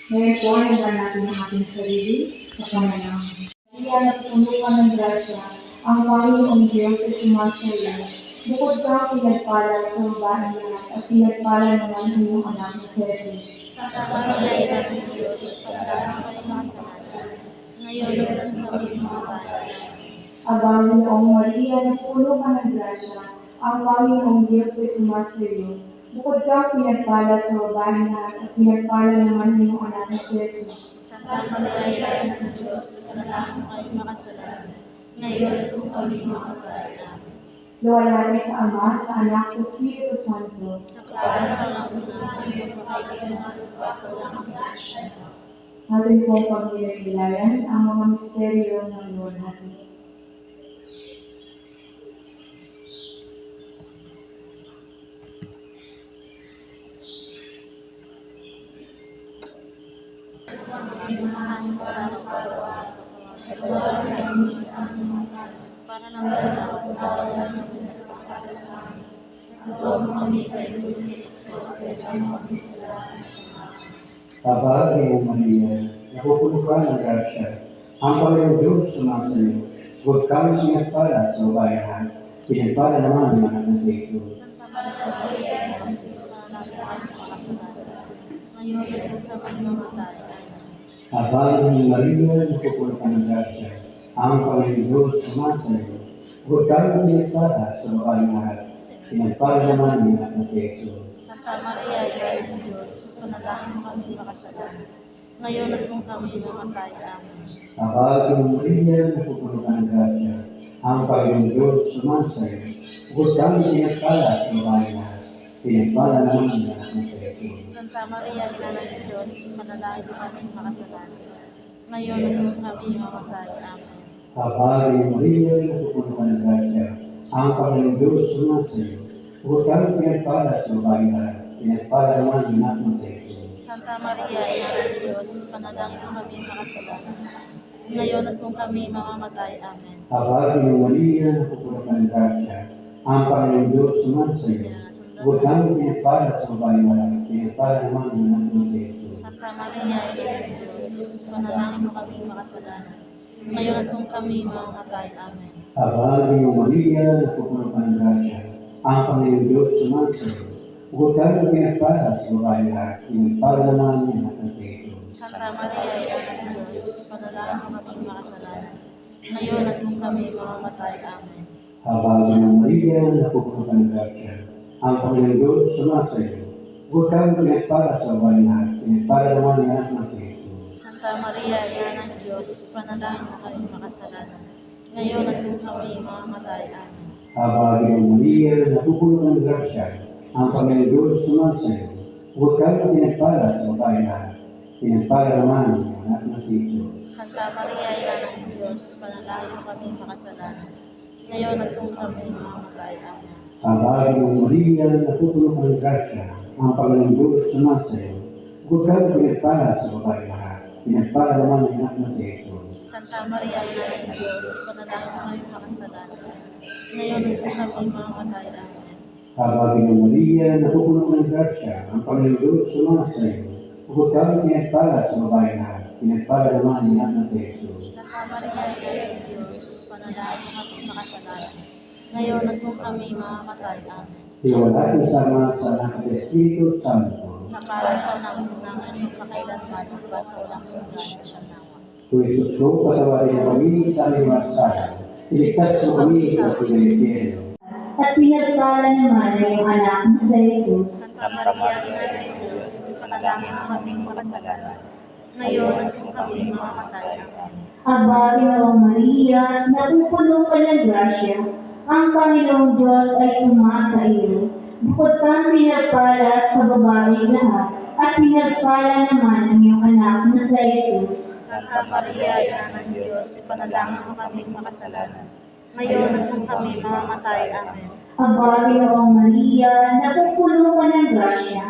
Ngayon po, handa natin ang ating sarili sa panalangin. Kaya nagpunuan ng grasya, ang Panginoong Diyos ay sumasaya. Bukod ka pinagpala sa babaeng lahat at pinagpala naman ang iyong anak na si Jesus. Santa Maria, Ina ng Diyos, pagdarang kayo mga sanatan, ngayon at kami mga bata. Aba, Ginoong Maria, napuno ka ng grasya, ang Panginoong Diyos ay sumasaya. Bukod ka pinagpala sa babaeng lahat at pinagpala naman ang iyong anak na si Jesus. Santa Maria, Ina ng Diyos, pagdarang kayo makasalanan, ngayon at kami mga bata. Luwalhati sa Ama, sa Anak, sa Espiritu Santo. Naklara sa mga magpapaikilan at sa walang hanggan. Natin pong pagnilayan ang mga misteryo ng luwalhati. Para lang magpapatawad sa mga sinasasabi sa amin. Huwag mo kami kayo sa kaya kami sa Aba, Iyong Maria, napupuno ka ng grasya. Ang Panginoong Diyos sumasayo. Huwag kami pinagpala sa bayan. Pinagpala naman ang anak ng Jesus. Santa Maria, ngayon at kami mamatay. Aba, Iyong Maria, napupuno ka ng grasya. Ang Panginoong Diyos sumasayo. Huwag kami pinagpala sa bayan. Pinagpala naman ang anak ng Jesus. Santa Maria, Ina ng Diyos, panalangin mo kami makasalanan. Ngayon at kung kami mamatay. Amen. Aba, Iyong Maria, napupuno ka ng grasya. Ang Panginoong Diyos sumasayo. Huwag kami pinagpala sa bayan. Pinagpala naman ang anak ng Jesus. Santa Maria, Ina ng Diyos, panalangin mo kami makasalanan. Ngayon at kung kami mamatay. Amen. Aba, Iyong Maria, napupuno ka ng grasya. Ang Panginoong Diyos sumasayo. Huwag kami pinagpala sa bayan. Pinagpala naman ang anak ng Jesus. Santa Maria, Ina ng Diyos, panalangin mo kami makasalanan. Ngayon at kung kami mamamatay. Amen. Aba, Iyong Maria, napupuno ka ng grasya. Ang Panginoong Diyos sumasayo. Huwag kami pinagpala sa bayan. Pinagpala naman ang anak ng Jesus. Santa Maria, Ina ng Diyos, panalangin mo kami makasalanan. Ngayon at kung kami mamamatay. Amen. Aba, Iyong Maria, napupuno ka ng grasya. Ang Panginoong Diyos sumasayo. Huwag kami pinagpala sa bayan. Pinagpala naman ang anak ng Jesus. Santa Maria, Ina ng Diyos, panalangin mo kami makasalanan. Ngayon at kung kami mamamatay. Amen. Aba, Iyong Maria, napupuno ka ng grasya. Ang Panginoong Diyos sumasayo. Huwag kami pinagpala sa bayan. Pinagpala naman ang anak ng Jesus. Santa Maria, Ina ng Diyos, panalangin mo kami makasalanan. Ngayon at kung kami mamamatay. Amen. Aba, Iyong Maria, napupuno ka ng grasya. Ang Panginoong Diyos sumasayo. Huwag kami pinagpala sa bayan. Pinagpala naman ang anak ng Jesus. Santa Maria, Ina ng Diyos, panalangin mo kami makasalanan. Ngayon at kung kami mamamatay. Amen. Aba, Iyong Maria, napupuno ka ng grasya. Ang Panginoong Diyos sumasayo. Huwag kami pinagpala sa bayan. Pinagpala naman ang anak ng Jesus. Santa Maria, Ina ng Diyos, panalangin mo kami makasalanan. Ngayon at kung kami mamamatay. Amen. Aba, Iyong Maria, napupuno ka ng grasya. Ang Panginoong Diyos sumasayo. Huwag kami pinagpala sa bayan. Pinagpala naman ang anak ng Jesus. Santa Maria, Ina ng Diyos, panalangin mo kami makasalanan. Ngayon at kung kami mamamatay. Amen. Iwalhati sa Ama, sa Anak at Espiritu Santo. Na para sa nangunang at magpakailanman at sa walang hanggan siya nawa. Kung Isus ko, patawarin mo kami sa aming mga kasalanan. Iligtas mo kami sa pinag-impyerno. At pinagpala naman ang iyong anak na si Jesus. Santa Maria, Ina ng Diyos, panalangin mo kaming makasalanan. Ngayon at kung kami mamamatay. Amen. Aba, Ginong Maria, napupuno ka ng grasya. Ang Panginoong Diyos ay sumasa iyo. Bukod kang pinagpala sa babaeng lahat, at pinagpala naman ang iyong anak na sa Jesus. Santa Maria, Ina ng Diyos, ipanalangin mo kaming makasalanan. Ngayon at kung kami mamamatay. Amen. Aba, Ginoong Maria, napupuno ka ng grasya.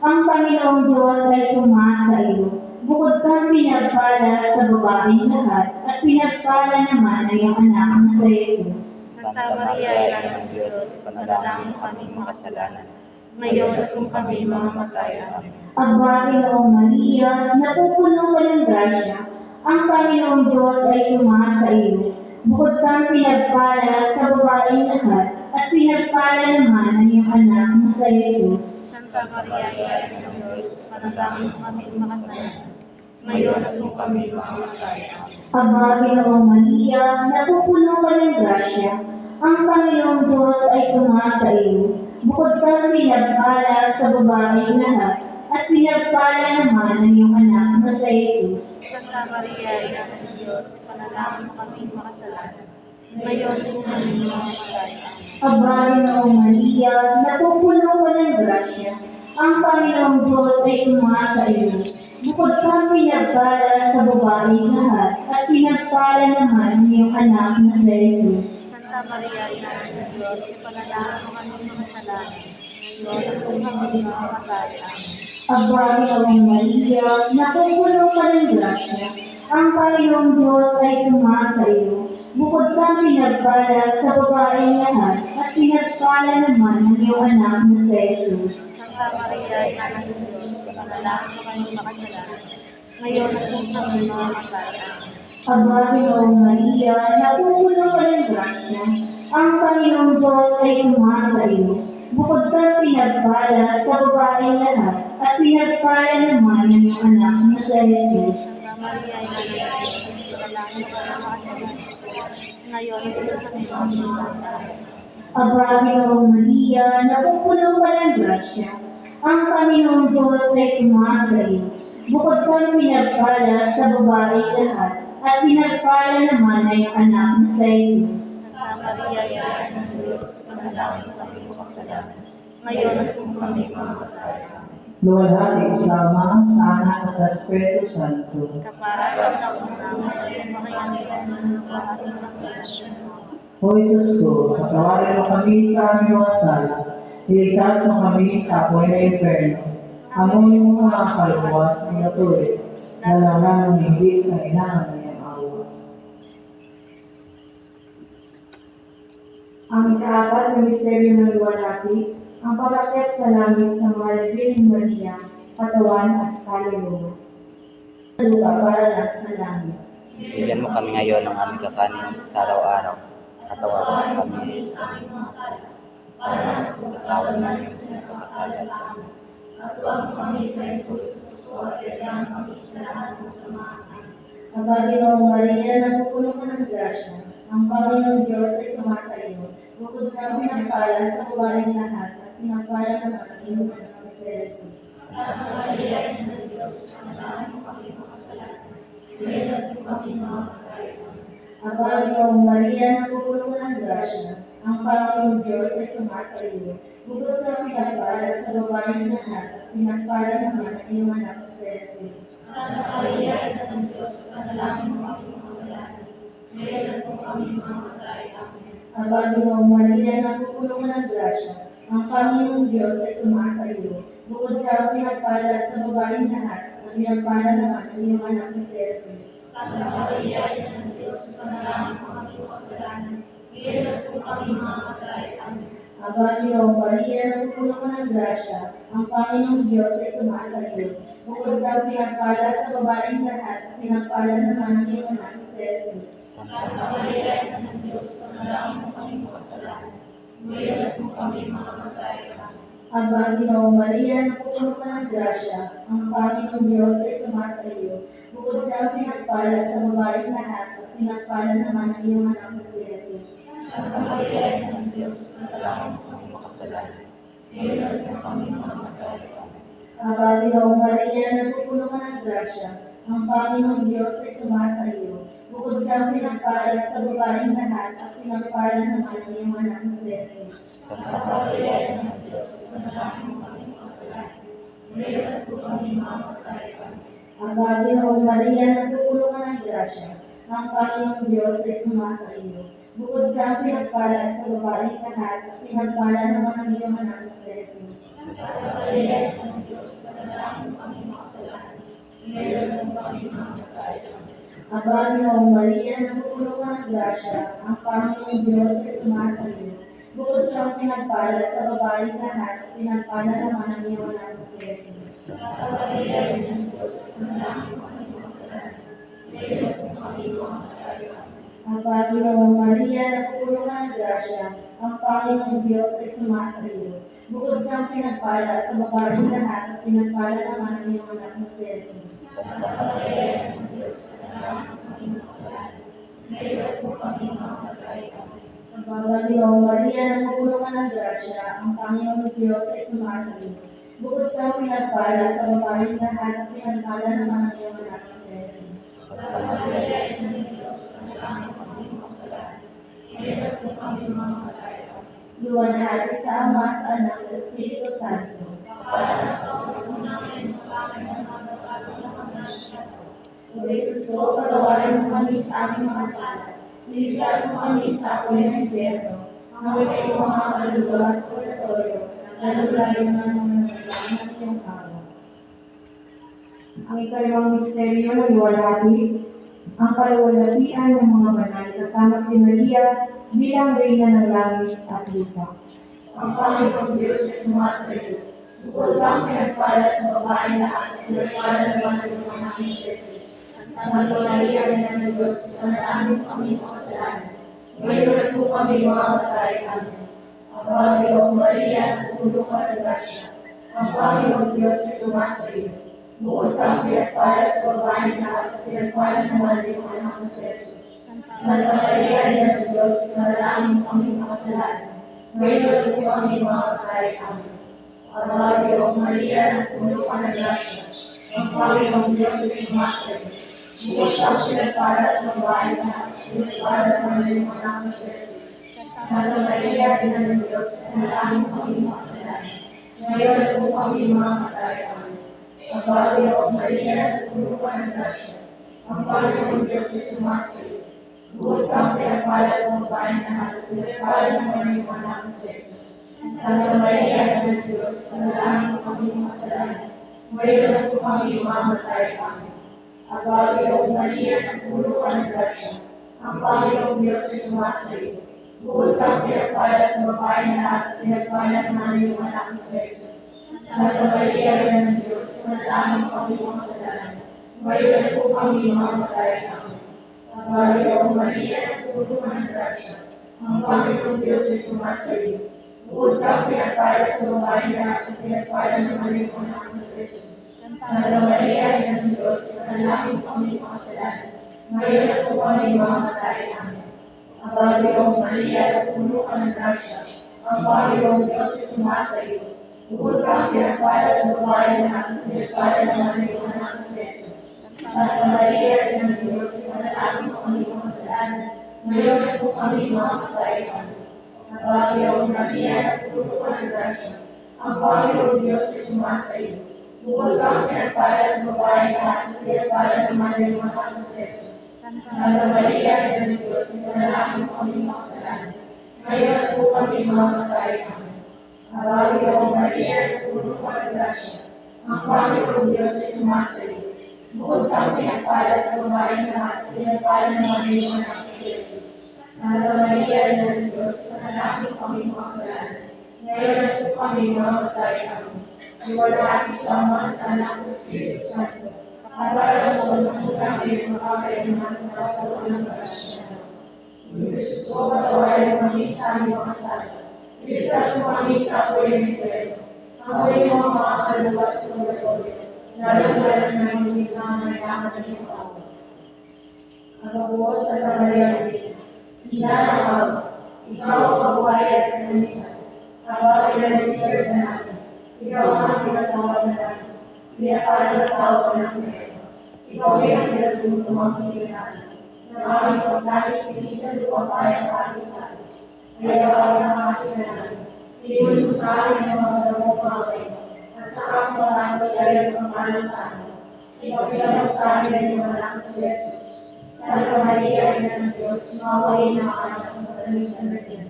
Ang Panginoong Diyos ay sumasa iyo. Bukod kang pinagpala sa babaeng lahat, at pinagpala naman ang iyong anak na sa Jesus. Santa Maria, Ina ng Diyos, ipanalangin mo kaming makasalanan. Ngayon at kung kami mamamatay. Amen. Aba, Ginoong Maria, napupuno ka ng grasya. Ang Panginoong Diyos ay sumasa iyo. Bukod kang pinagpala sa babaeng lahat, at pinagpala naman ang iyong anak na sa Jesus. Santa Maria, Ina ng Diyos, ipanalangin mo kaming makasalanan. Ngayon at kung kami mamamatay. Amen. Aba, Ginoong Maria, napupuno ka ng grasya. Ang Panginoong Diyos ay sumasa iyo. Bukod kang pinagpala sa babaeng lahat, at pinagpala naman ang iyong anak na sa Jesus. Santa Maria, Ina ng Diyos, ipanalangin mo kaming makasalanan. Ngayon at kung kami mamamatay. Amen. Aba, Ginoong Maria, napupuno ka ng grasya. Ang Panginoong Diyos ay sumasa iyo. Bukod kang pinagpala sa babaeng lahat, at pinagpala naman ang iyong anak na sa Jesus. Santa Maria, Ina ng Diyos, ipanalangin mo kaming makasalanan. Ngayon at kung kami mamamatay. Amen. Aba, Ginoong Maria, napupuno ka ng grasya. Ang Panginoong Diyos ay sumasa iyo. Bukod kang pinagpala sa babaeng lahat, at pinagpala naman ang iyong anak na sa Jesus. Santa Maria, Ina ng Diyos, ipanalangin mo kaming makasalanan. Ngayon at kung kami mamamatay. Amen. Aba, Ginoong Maria, napupuno ka ng grasya. Ang Panginoong Diyos ay sumasa iyo. Bukod kang pinagpala sa babaeng lahat, at pinagpala naman ang iyong anak na sa Jesus. Santa Maria, Ina ng Diyos, ipanalangin mo kaming makasalanan. Ngayon at kung kami mamamatay. Amen. Aba, Ginoong Maria, napupuno ka ng grasya. Ang Panginoong Diyos ay sumasa iyo. Bukod kang pinagpala sa babaeng lahat, at pinagpala naman ang iyong anak na sa Jesus. Santa Maria, Ina ng Diyos, ipanalangin mo kaming makasalanan. Ngayon at kung kami mamamatay. Luwalhati kasama sa Anak at sa Espiritu Santo. Kapara sa naunang ngayon, makayangilan ng lahat ng pagkasya. O Jesus ko, patawarin mo kami sa aming mga sala. Iligtas mo kami sa apoy na inferno. Amunin mo mga kaluluwas ng natuloy, lalo ng hindi kailangan ng iyong awa. Ang ikaapat na misteryo ng luwalhati, ang pag-akyat sa langit sa Maring Maria, katawan at kaluluwa. Lupa para lang sa langit. Bigyan mo kami ngayon ng aming kakanin sa araw-araw. Katawaran mo kami sa aming mga sala. Para magpapatawad namin sa mga pagkakasala sa amin. At huwag mo kami paikulo at kailangan kami sa lahat ng kasamaan. Aba, Ginoong Maria, napupuno ka ng grasya. Ang Panginoong Diyos ay sumasa iyo. Bukod kang pinagpala sa babaeng lahat, at pinagpala naman ang iyong anak na si Jesus. Santa Maria, Ina ng Diyos, panalangin mo kami makasalanan. Ngayon at kung kami mamamatay. Aba, Ginoong Maria, napupuno ka ng grasya. Ang Panginoong Diyos ay sumasa iyo. Bukod kang pinagpala sa babaeng lahat, at pinagpala naman ang iyong anak na si Jesus. Santa Maria, Ina ng Diyos, panalangin mo kami makasalanan. Ngayon at kung kami mamamatay. Amen. Aba, Ginoong Maria, napupuno ka ng grasya. Ang Panginoong Diyos ay sumasa iyo. Bukod kang pinagpala sa babaeng lahat, at pinagpala naman ang iyong anak na si Jesus. Santa Maria, Ina ng Diyos, panalangin mo kami makasalanan. Ngayon at kung kami mamamatay. Amen. Aba, Ginoong Maria, napupuno ka ng grasya. Ang Panginoong Diyos ay sumasa iyo. Bukod kang pinagpala sa babaeng lahat, at pinagpala naman ang iyong anak na si Jesus. Santa Maria, Ina ng Diyos, panalangin mo kami makasalanan. Ngayon at kung kami mamamatay. Amen. Aba, Ginoong Maria, napupuno ka ng grasya. Ang Panginoong Diyos ay sumasa iyo. Bukod kang pinagpala sa babaeng lahat, at pinagpala naman ang iyong anak na si Jesus. Santa Maria, Ina ng Diyos, panalangin mo kami makasalanan. Ngayon at kung kami mamamatay. Amen. Aba, Ginoong Maria, napupuno ka ng grasya. Ang Panginoong Diyos ay sumasa iyo. Bukod kang pinagpala sa babaeng lahat, at pinagpala naman ang iyong anak na si Jesus. Santa Maria, Ina ng Diyos, panalangin kami mga kasalan. Ngayon at kung kami mamamatay kami. Ang Panginoong Maria, nagtutulungan ng grasya. Ang Panginoong Diyos ay sumasa iyo. Bukod kang pinagpala sa babaeng lahat, at pinagpala naman ang iyong anak na si Jesus. Santa Maria, Ina ng Diyos, panalangin kami mga kasalan. Ngayon at kung kami mamamatay kami. Ang Panginoong Maria, nagtutulungan ng grasya. Ang Panginoong Diyos ay sumasa iyo. Bukod kang pinagpala sa babaeng lahat, at pinagpala naman ang iyong anak na si Jesus. Santa Maria, Ina ng Diyos, panalangin kami mga kasalan. Ngayon at kung kami mamamatay kami. Ang Panginoong Maria, nagtutulungan ng grasya. Ang Panginoong Diyos ay sumasa iyo. Bukod kang pinagpala sa babaeng lahat, at pinagpala naman ang iyong anak na si Jesus. Santa Maria, Ina ng Diyos, panalangin kami mga kasalan. Ngayon at kung kami mamamatay kami. Ang Panginoong Maria, nagtutulungan ng grasya. Ang Panginoong Diyos ay sumasa iyo. Bukod kang pinagpala sa babaeng lahat, at pinagpala naman ang iyong anak na si Jesus. Santa Maria, Ina ng Diyos, panalangin kami mga kasalan. Ngayon at kung kami mamamatay kami. Luwa natin sa Ama, sa Anak, sa Espiritu Santo. O Jesus, patawarin mo kami sa aming mga sala. Niligtas mo kami sa apoy ng impyerno. Mawala mo mga kaluluwa sa purgatorio, lalo-lalo na ng mga naglalaan ng iyong awa. Ang ikalawang misteryo ng luwalhati, ang kaluwalhatian ng mga banal kasama si Maria bilang reyna ng langit at lupa. Ang Panginoong Diyos ay sumasa iyo. Bukod kang pinagpala sa babaeng lahat, pinagpala naman ang iyong anak ni Jesus. Santa Maria, Ina ng Diyos, panalangin kami mga kasalanan. Ngayon at kung kami mamamatay kami. Ang Panginoong Maria, nagtutulungan ng grasya. Ang Panginoong Diyos ay sumasa iyo. Bukod kang pinagpala sa babaeng lahat, pinagpala naman ang iyong anak ni Jesus. Santa Maria, Ina ng Diyos, panalangin kami mga kasalanan. Ngayon at kung kami mamamatay kami. Ang Panginoong Maria, nagtutulungan ng grasya. Ang Panginoong Diyos ay sumasa iyo. Bukod kang pinagpala sa babaeng lahat, pinagpala naman ang iyong anak ni Jesus. Santa Maria, Ina ng Diyos, panalangin kami mga kasalanan. Ngayon at kung kami mamamatay kami. Ang Panginoong Maria, nagtutulungan ng grasya. Ang Panginoong Diyos ay sumasa iyo. Bukod kang pinagpala sa babaeng lahat, pinagpala naman ang iyong anak ni Jesus. Santa Maria, Ina ng Diyos, panalangin kami mga kasalanan. Ngayon at kung kami mamamatay kami. Ang Panginoong Maria, nagtutulungan ng grasya. Ang Panginoong Diyos ay sumasa iyo. Bukod kang pinagpala sa babaeng lahat, pinagpala naman ang iyong anak ni Jesus. Santa Maria, Ina ng Diyos, panalangin kami mga kasalanan. Ngayon at kung kami mamamatay kami. Ang Panginoong Maria, nagtutulungan ng grasya. Ang Panginoong Diyos ay sumasa iyo. Bukod kang pinagpala sa babaeng lahat, pinagpala naman ang iyong anak ni Jesus. Santa Maria, Ina ng Diyos, panalangin kami mga kasalanan. Ngayon at kung kami mamamatay kami. Ang Panginoong Maria, nagtutulungan ng grasya. Ang Panginoong Diyos ay sumasa iyo. Bukod kang pinagpala sa babaeng lahat, pinagpala naman ang iyong anak ni Jesus. Santa Maria, Ina ng Diyos, panalangin kami mga kasalanan. Ngayon at kung kami mamamatay kami. Ang Panginoong Maria, nagtutulungan ng grasya. Ang Panginoong Diyos ay sumasa iyo. Bukod kang pinagpala sa babaeng lahat, pinagpala naman ang iyong anak ni Jesus. Santa Maria, Ina ng Diyos, panalangin kami mga kasalanan. Ngayon at kung kami mamamatay kami. Ang Panginoong Maria, nagtutulungan ng grasya. Ang Panginoong Diyos ay sumasa iyo. Bukod kang pinagpala sa babaeng lahat, pinagpala naman ang iyong anak ni Jesus. Santa Maria, Ina ng Diyos, panalangin kami mga kasalanan. Ngayon at kung kami mamamatay kami. Iwalhati sa Ama, sa Anak, sa Espiritu Santo. At para sa mga kami makakailangan para sa walang karasyan. Jesus, o patawarin kami sa aming mga sala. Iligtas mo kami sa apoy ng impyerno. Apoy mo ang mga kaluluwa sa purgatorio, lalo-lalo na yung mga nailangan ng iyong awa. Ang kabuos sa Maria Reyna, hinanakaw, ikaw ang kabuhay at kananisan. Kapag ilalipir na natin, ikaw ang pinatawag na natin. Pinapalatawa ng Panginoon. Ikaw ay ang pinatutulong ang natin. Na aming pagkalis, pinisan upang kaya ang ating sa atin. Kaya ang mga natin. Inulit mo sa akin ang mga damong pangay, at saka ang mga nangyayari ng pangalan sa amin. Ipagpilabot sa amin ang iyong anak na si Jesus. Santa Maria, Ina ng Diyos, mawain na anak ng Sanlisan na Diyos.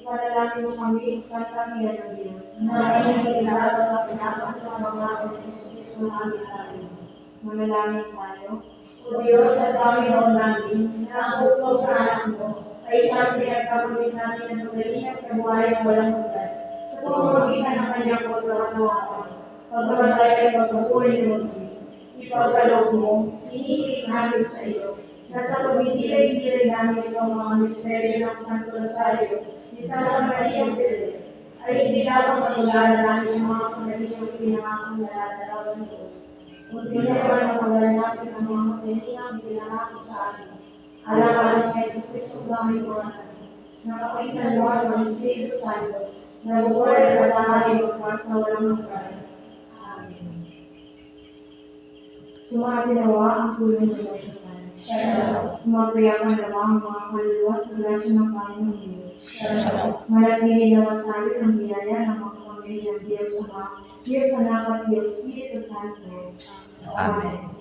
Ipanalangin mo kami, Santa Maria ng Diyos. Namin ang ilaban na pinapasok ng mga Kristo ng aming amin. Manalangin tayo. O Diyos, sa Panginoon namin, na ang uklog na anak mo, ay siyang pinagkakulit namin ng magaling at kabuhay na walang hanggan. Sa pamamagitan ng kanyang pagkakatawakan, pagkamatay ay pagpapuri mo, ipagkaloob mo, inihilig namin sa iyo, na sa pagdidilay-dilay namin ang mga misteryo ng Santo Rosario, ni Santa Maria Pérez, ay hindi lamang matularan namin ang mga panaliyang pinangakong nalalarawan ko. Kunti naman ang paglalan natin ang mga panaliyang pinangakong sa amin. Alam-alam kay Kristo gamit mo natin, nakapitan luwag ng Espiritu Santo, na buhay at alaharin mo sa walang hanggan. Amen. Sumakinawa ang tulong ng Panginoon. Sumapayakan nawa ang mga kaluluwa sa grasya ng Panginoon Diyos. Manatili naman tayo ng biyaya ng mga pamilya ng Diyos Ama, Diyos Anak at Diyos Espiritu Santo. Amen.